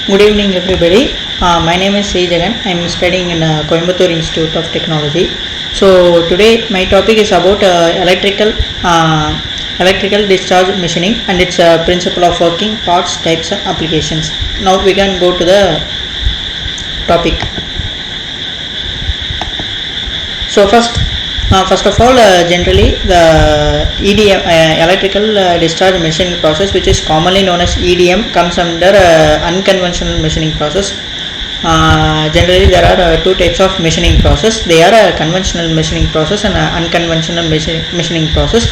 Good evening, everybody. My name is Sri Jagan. I am studying in Coimbatore Institute of Technology. So today my topic is about electrical discharge machining and its principle of working, parts, types, and applications. Now we can go to the topic. So first of all, generally the EDM, electrical discharge machining process, which is commonly known as EDM, comes under unconventional machining process. Generally there are two types of machining process. They are a conventional machining process and unconventional machining process.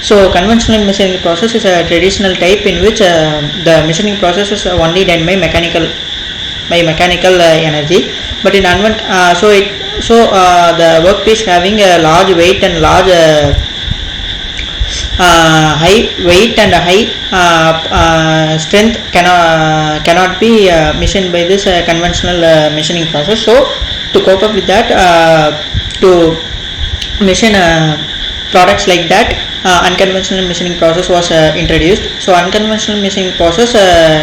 So conventional machining process is a traditional type in which the machining process is only done by mechanical energy, but in the workpiece having a large weight and high weight and high strength cannot be machined by this conventional machining process. So to cope up with that, to machine products like that, unconventional machining process was introduced. So unconventional machining process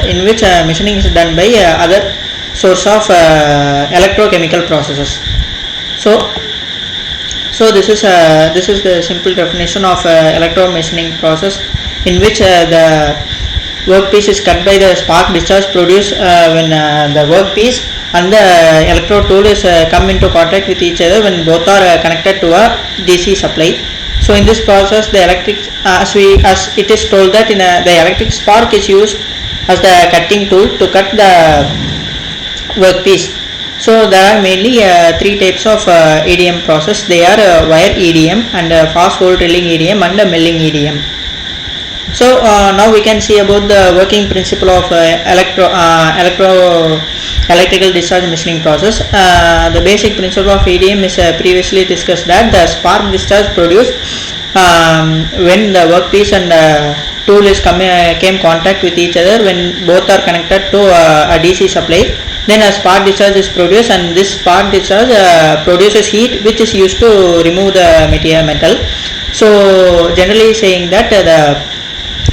in which machining is done by other source of electrochemical processes. So this is the simple definition of electromachining process, in which the workpiece is cut by the spark discharge produced when the workpiece and the electrode tool is come into contact with each other when both are connected to a DC supply. So in this process, the electric as it is told that in the electric spark is used as the cutting tool to cut the workpiece. So there are mainly three types of EDM process. They are wire EDM and fast hole drilling EDM and milling EDM. So now we can see about the working principle of electrical discharge machining process. The basic principle of EDM is previously discussed, that the spark discharge produced when the workpiece and tool is came contact with each other when both are connected to a DC supply. Then a spark discharge is produced, and this spark discharge produces heat, which is used to remove the metal. So generally saying that the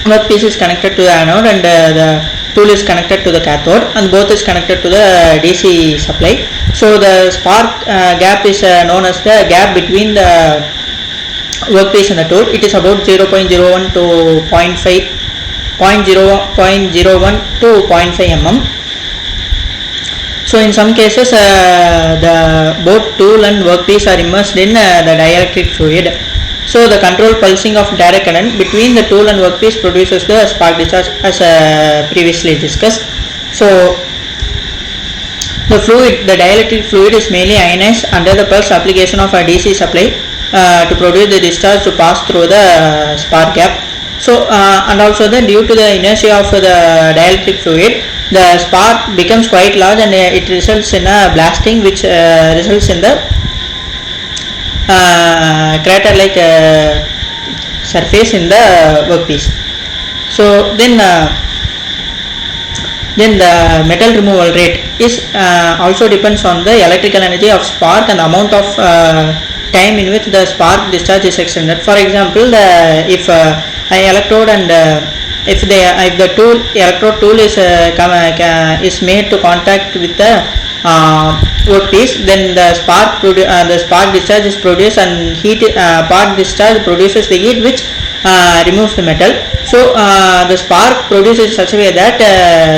workpiece is connected to the anode and the tool is connected to the cathode, and both is connected to the DC supply. So the spark gap is known as the gap between the workpiece and the tool. It is about 0.01 to 0.01 to 0.5 mm. So in some cases the both tool and workpiece are immersed in the dielectric fluid. So the controlled pulsing of direct current between the tool and workpiece produces the spark discharge, as previously discussed. So the dielectric fluid is mainly ionized under the pulse application of a DC supply to produce the discharge to pass through the spark gap. So and also due to the inertia of the dielectric fluid, the spark becomes quite large and it results in a blasting, which results in the crater like surface in the workpiece. So then the metal removal rate is also depends on the electrical energy of spark and the amount of time in which the spark discharge is extended. For example, if an electrode and if the electrode tool is made to contact with the workpiece, then the spark discharge is produced, and spark discharge produces the heat which removes the metal. So the spark produces in such a way that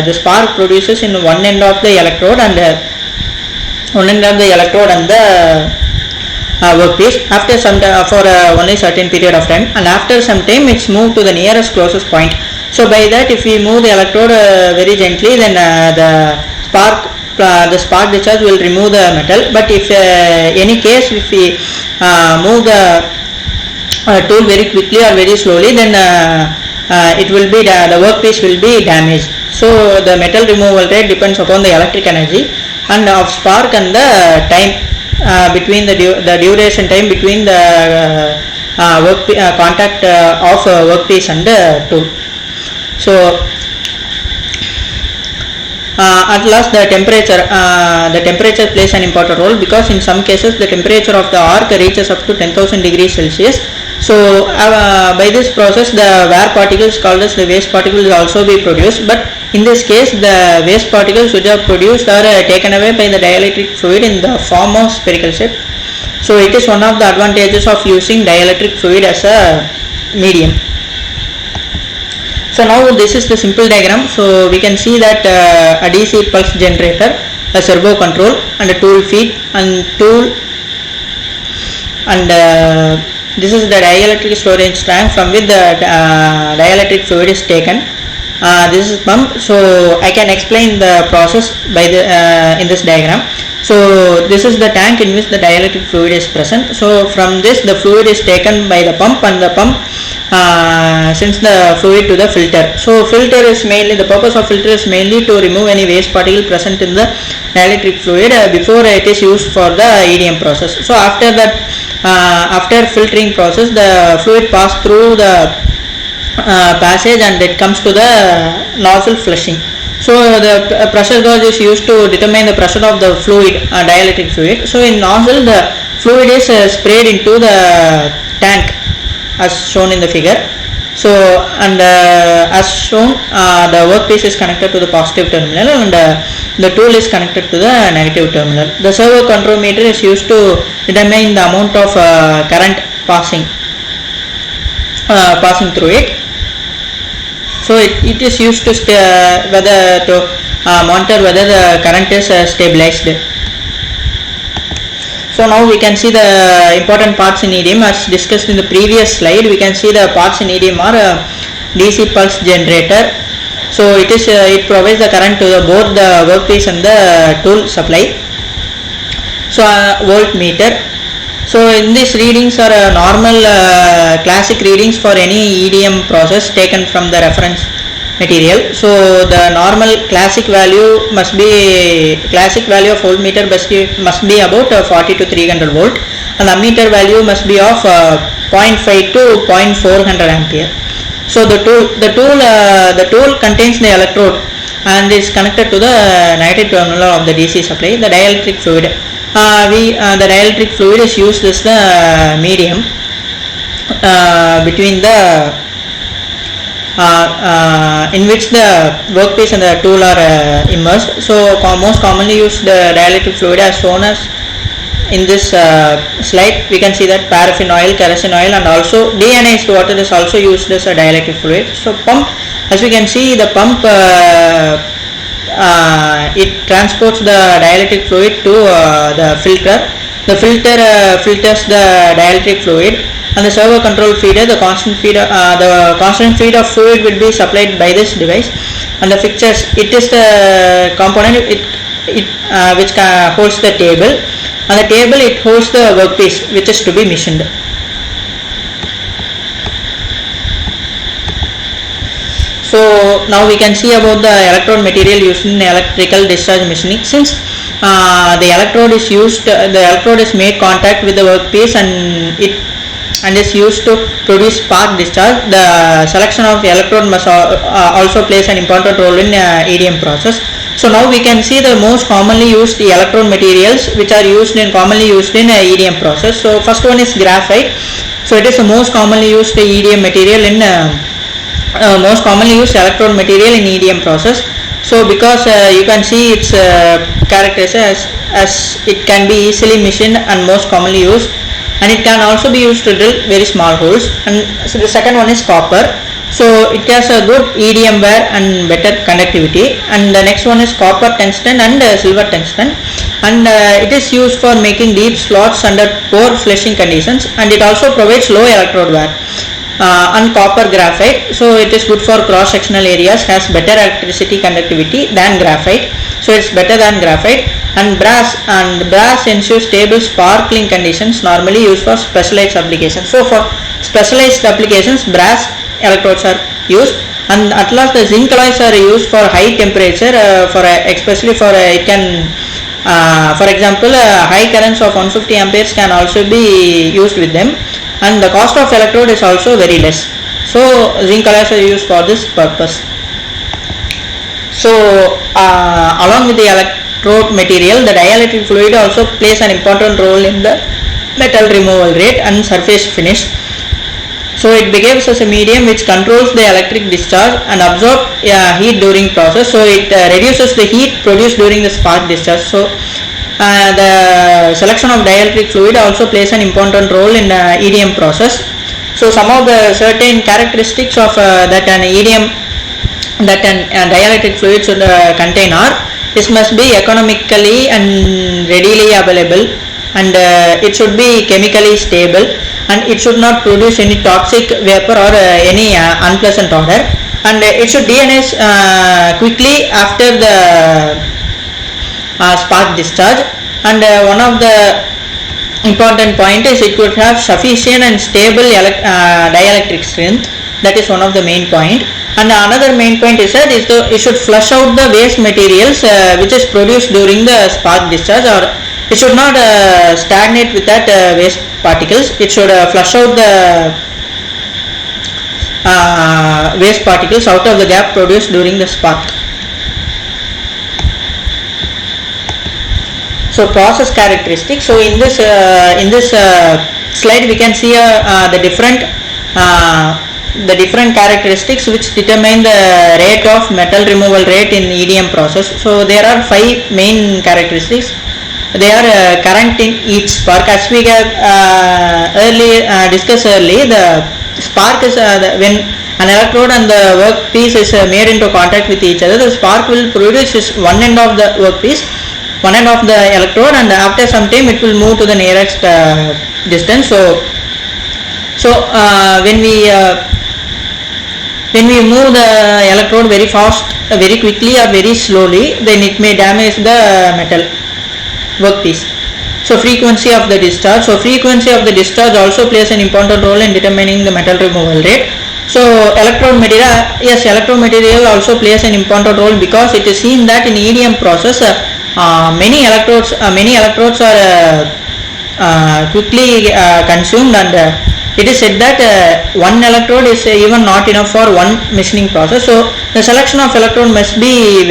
the spark produces in one end of the electrode and the workpiece after some for only certain period of time, and after some time it's moved to the nearest closest point. So by that, if we move the electrode very gently, then the spark discharge will remove the metal. But if any case, if we move the tool very quickly or very slowly, then it will be the workpiece will be damaged. So the metal removal rate depends upon the electric energy and of spark and the time between the duration time between the contact of workpiece and the tool. So at last the temperature plays an important role, because in some cases the temperature of the arc reaches up to 10,000 degrees Celsius, So by this process the wear particles called as the waste particles will also be produced, but in this case the waste particles which are produced are taken away by the dielectric fluid in the form of spherical shape. So it is one of the advantages of using dielectric fluid as a medium. So now this is the simple diagram. So we can see that a DC pulse generator, a servo control and a tool feed and this is the dielectric storage tank from which the dielectric fluid is taken. This is pump. So I can explain the process by the in this diagram. So this is the tank in which the dielectric fluid is present. So from this the fluid is taken by the pump, and the pump sends the fluid to the filter. So filter is mainly, the purpose of filter is mainly to remove any waste particle present in the dielectric fluid before it is used for the EDM process. So after that, after filtering process, the fluid pass through the passage and it comes to the nozzle flushing. So the pressure gauge is used to determine the pressure of the fluid, dielectric fluid. So in nozzle the fluid is sprayed into the tank as shown in the figure. So and as shown, the workpiece is connected to the positive terminal and the tool is connected to the negative terminal. The servo control meter is used to determine the amount of current passing through it. So it is used to monitor whether the current is stabilized. So now we can see the important parts in EDM as discussed in the previous slide. We can see the parts in EDM are DC pulse generator. So it provides the current to both the workpiece and the tool supply. So voltmeter. So in these readings are normal classic readings for any EDM process taken from the reference material. So the normal classic value of voltmeter must be about 40 to 300 volt, and ammeter value must be of 0.5 to 0.400 ampere. So the tool contains the electrode and is connected to the negative terminal of the DC supply. The dielectric fluid. The dielectric fluid is used as the medium between the in which the workpiece and the tool are immersed. So most commonly used the dielectric fluid as shown as in this slide. We can see that paraffin oil, kerosene oil, and also deionized water is also used as a dielectric fluid. So pump, as we can see, the pump it transports the dielectric fluid to the filter. The filter filters the dielectric fluid, and the servo control feeder, the constant feed of fluid will be supplied by this device. And the fixtures, it is the component which holds the table, and the table it holds the workpiece which is to be machined. So now we can see about the electrode material used in electrical discharge machining. Since the electrode is made contact with the workpiece and is used to produce spark discharge, the selection of electrode must also plays an important role in EDM process. So now we can see the most commonly used electrode materials which are commonly used in EDM process. So first one is graphite. So it is the most commonly used EDM material in most commonly used electrode material in EDM process. So because you can see its characteristics as it can be easily machined and most commonly used, and it can also be used to drill very small holes. And so the second one is copper. So it has a good EDM wear and better conductivity. And the next one is copper tungsten and silver tungsten, and it is used for making deep slots under poor flushing conditions, and it also provides low electrode wear. And copper graphite, so it is good for cross sectional areas, has better electricity conductivity than graphite, so it's better than graphite. And brass ensures stable sparkling conditions, normally used for specialized applications. So for specialized applications brass electrodes are used. And at last the zinc alloys are used for high temperature, especially for it can for example high currents of 150 amperes can also be used with them, and the cost of electrode is also very less. So zinc alloys are used for this purpose. So along with the electrode material, the dielectric fluid also plays an important role in the metal removal rate and surface finish. So it behaves as a medium which controls the electric discharge and absorbs heat during process. So it reduces the heat produced during the spark discharge. So the selection of dielectric fluid also plays an important role in the EDM process. So some of the certain characteristics of that an EDM, that an dielectric fluid should contain are: this must be economically and readily available, and it should be chemically stable, and it should not produce any toxic vapor or any unpleasant odor, and it should deionise quickly after the spark discharge. And one of the important point is it could have sufficient and stable dielectric strength. That is one of the main point. And another main point is that it should flush out the waste materials which is produced during the spark discharge, or it should not stagnate with that waste particles. It should flush out the waste particles out of the gap produced during the spark. So process characteristics. So in this slide we can see the different characteristics which determine the rate of metal removal rate in EDM process. So there are 5 main characteristics. They are current in each spark. As we have discussed earlier, the spark is when an electrode and the workpiece is made into contact with each other, the spark will produce one end of the workpiece, one end of the electrode, and after some time it will move to the nearest distance. So when we move the electrode very fast, very quickly or very slowly, then it may damage the metal workpiece. So frequency of the discharge. So frequency of the discharge also plays an important role in determining the metal removal rate. So electrode material, yes, electrode material also plays an important role, because it is seen that in EDM process many electrodes are quickly consumed, and it is said that one electrode is even not enough for one machining process. So the selection of electrode must be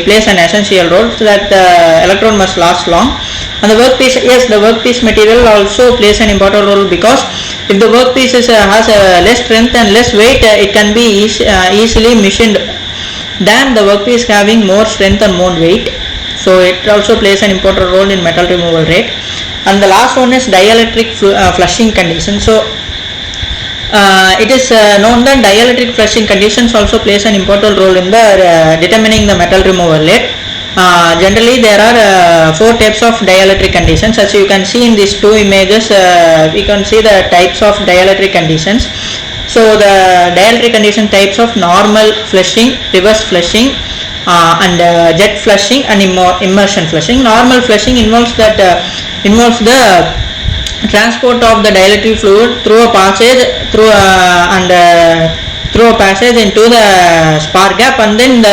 plays an essential role, so that the electrode must last long. And the workpiece, yes, the workpiece material also plays an important role, because if the workpiece has less strength and less weight, it can be easily machined than the workpiece having more strength and more weight. So it also plays an important role in metal removal rate. And the last one is dielectric flushing condition. So it is known that dielectric flushing conditions also plays an important role in the determining the metal removal rate. Generally there are 4 types of dielectric conditions. As you can see in these 2 images, we can see the types of dielectric conditions. So the dielectric condition types of normal flushing, reverse flushing, and jet flushing and immersion flushing. Normal flushing involves the transport of the dielectric fluid through a passage into the spark gap, and then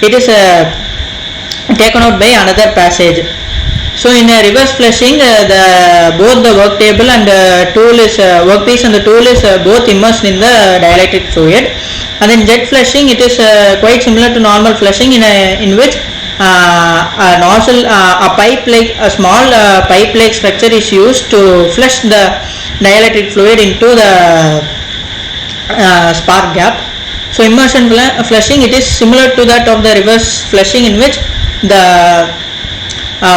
it is taken out by another passage. So in a reverse flushing, both the work table and workpiece and the tool is both immersed in the dielectric fluid. And in jet flushing, it is quite similar to normal flushing, in which a nozzle, a small pipe-like structure is used to flush the dielectric fluid into the spark gap. So immersion flushing, it is similar to that of the reverse flushing, in which the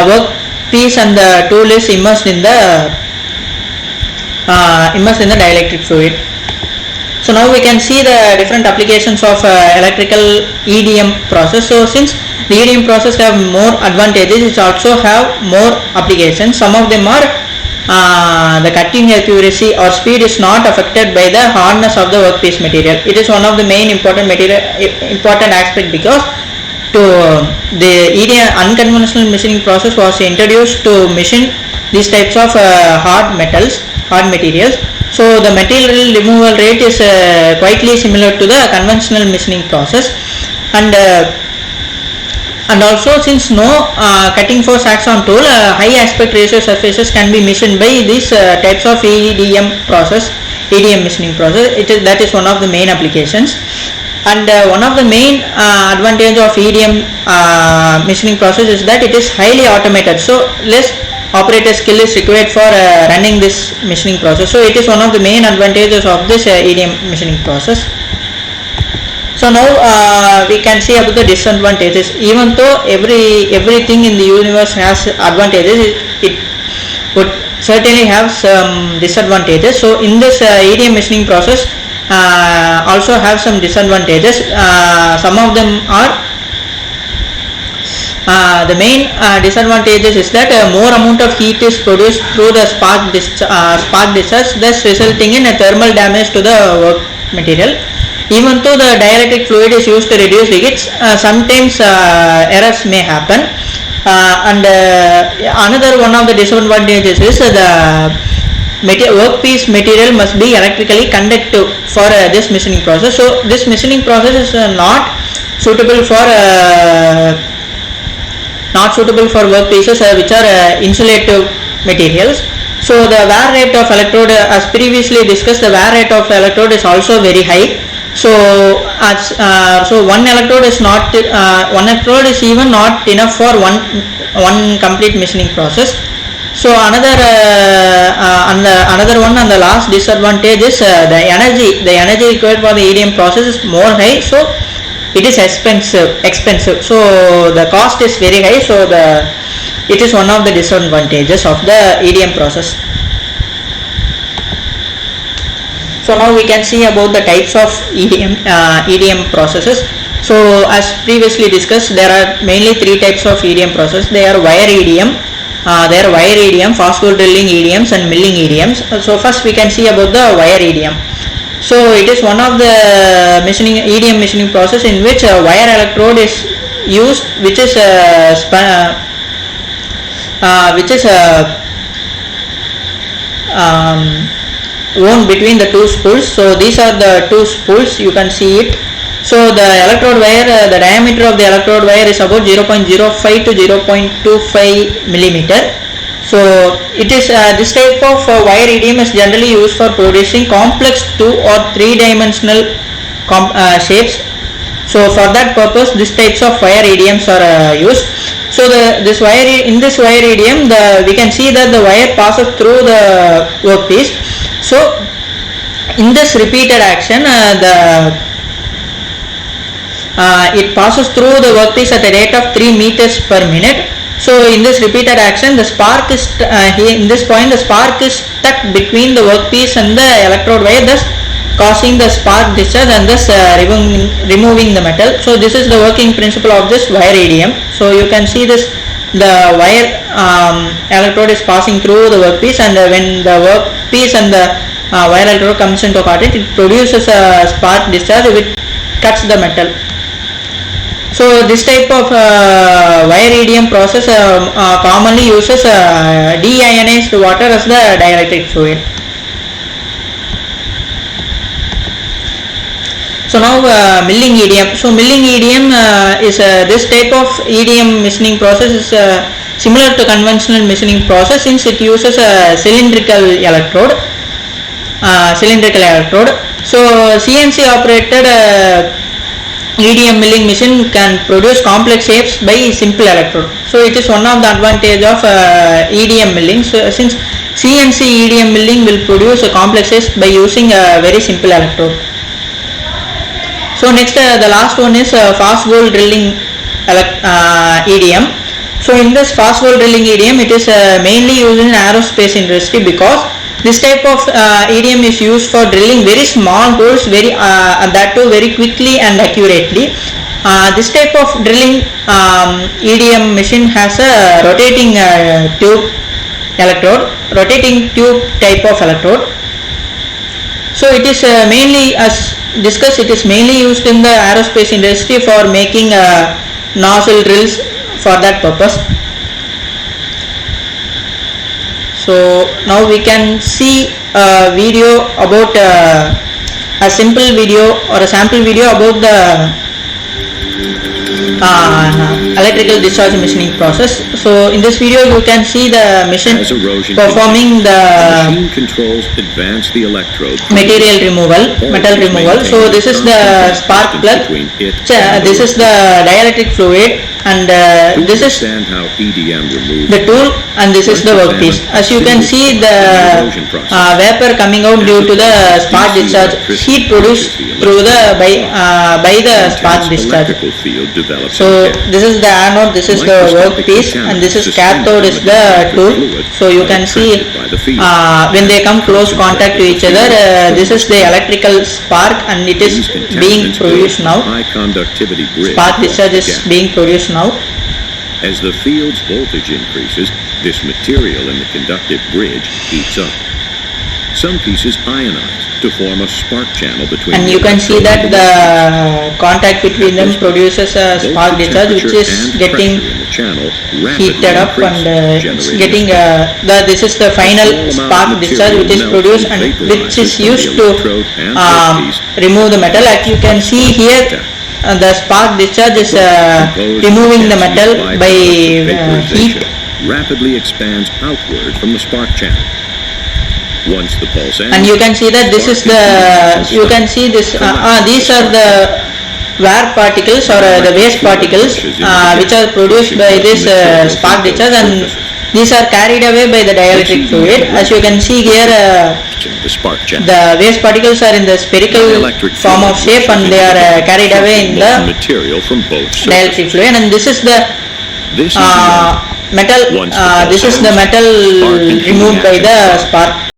workpiece and the tool is immersed in the dielectric fluid. So now we can see the different applications of electrical EDM process. So since the EDM process have more advantages, it also have more applications. Some of them are the cutting accuracy or speed is not affected by the hardness of the workpiece material. It is one of the main important aspect, because the EDM unconventional machining process was introduced to machine these types of hard materials. So the material removal rate is quietly similar to the conventional machining process, and also since no cutting force acts on tool, high aspect ratio surfaces can be machined by these types of EDM machining process. That is one of the main applications. And one of the main advantage of EDM machining process is that it is highly automated. So operator skill is required for running this machining process. So it is one of the main advantages of this EDM machining process. So now we can see about the disadvantages. Even though everything in the universe has advantages, it would certainly have some disadvantages. So in this EDM machining process also have some disadvantages. Some of them are the main disadvantages is that more amount of heat is produced through the spark discharge, thus resulting in a thermal damage to the work material. Even though the dielectric fluid is used to reduce leakage, sometimes errors may happen. And another one of the disadvantages is the workpiece material must be electrically conductive for this machining process. So this machining process is not suitable for workpieces which are insulative materials. So the wear rate of electrode, as previously discussed, the wear rate of electrode is also very high. So one electrode is even not enough for one complete machining process. So another one and the last disadvantage is the energy required for the EDM process is more high. So it is expensive. So the cost is very high. So it is one of the disadvantages of the EDM process. So now we can see about the types of EDM processes. So as previously discussed, there are mainly three types of EDM process. They are wire EDM, fast hole drilling EDMs, and milling EDMs. So first we can see about the wire EDM. So it is one of the EDM machining process in which a wire electrode is used, which is wound between the two spools. So these are the two spools, you can see it. So the electrode wire, the diameter of the electrode wire is about 0.05 to 0.25 millimeter. So it is this type of wire EDM is generally used for producing complex 2 or 3 dimensional shapes. So for that purpose, these types of wire EDMs are used. So in this wire EDM, we can see that the wire passes through the workpiece. So in this repeated action, it passes through the workpiece at a rate of 3 meters per minute. So in this repeated action, the spark is in this point the spark is stuck between the workpiece and the electrode wire, thus causing the spark discharge and thus removing the metal. So this is the working principle of this wire EDM. So you can see this, the wire electrode is passing through the workpiece, and when the workpiece and the wire electrode comes into contact, it produces a spark discharge which cuts the metal. So this type of wire EDM process commonly uses deionized water as the dielectric fluid. So now milling EDM. So milling EDM is this type of EDM machining process is similar to conventional machining process, since it uses a cylindrical electrode. So CNC operated EDM milling machine can produce complex shapes by simple electrode. So it is one of the advantage of EDM milling. So since CNC EDM milling will produce a complex shapes by using a very simple electrode. So next the last one is fast hole drilling EDM. So in this fast hole drilling EDM, it is mainly used in aerospace industry, because this type of EDM is used for drilling very small holes, that too very quickly and accurately. This type of drilling EDM machine has a rotating tube type of electrode. So it is mainly, as discussed, it is mainly used in the aerospace industry for making nozzle drills for that purpose. So now we can see a video about a simple video or a sample video about the electrical discharge machining process. So in this video you can see the machine performing the metal removal. So this is the spark plug, this is the dielectric fluid, and To this is understand how EDM removes the tool, and this is the workpiece. As you can see, the vapor coming out due to the spark discharge, heat produced through the by the spark discharge. electrical field develops So in air. this is the anode, this is the workpiece, and this is cathode is the tool. So you can see when they come close contact to each other, this is the electrical spark, and it is These being contaminants produced build a now. high conductivity bridge Spark across discharge the is gap. being produced now. As the field's voltage increases, this material in the conductive bridge heats up. Some pieces ionize to form a spark channel between And the you can see electrode that and the contact between them produces a both spark the discharge, which temperature is and getting pressure in the channel rapidly heated up, increase, and it's generating getting a spark. this is the final small amount spark of discharge which is material produced, melts and and which is vaporizes from the used to electrode and workpiece. remove the metal. As you can see here, the spark discharge is removing the metal by heat. Rapidly expands outward from the spark channel. Once the pulse ends, And you can see that this is the, you can see this, these are the wear particles or the waste particles which are produced by this spark discharge, and these are carried away by the dielectric fluid. As you can see here, the spark channel. the waste particles are in the spherical form of shape, and they are carried away in the material from both surfaces. dielectric fluid, and this is the This is the metal, Once the this is the pulse metal ends, spark removed by the continues. spark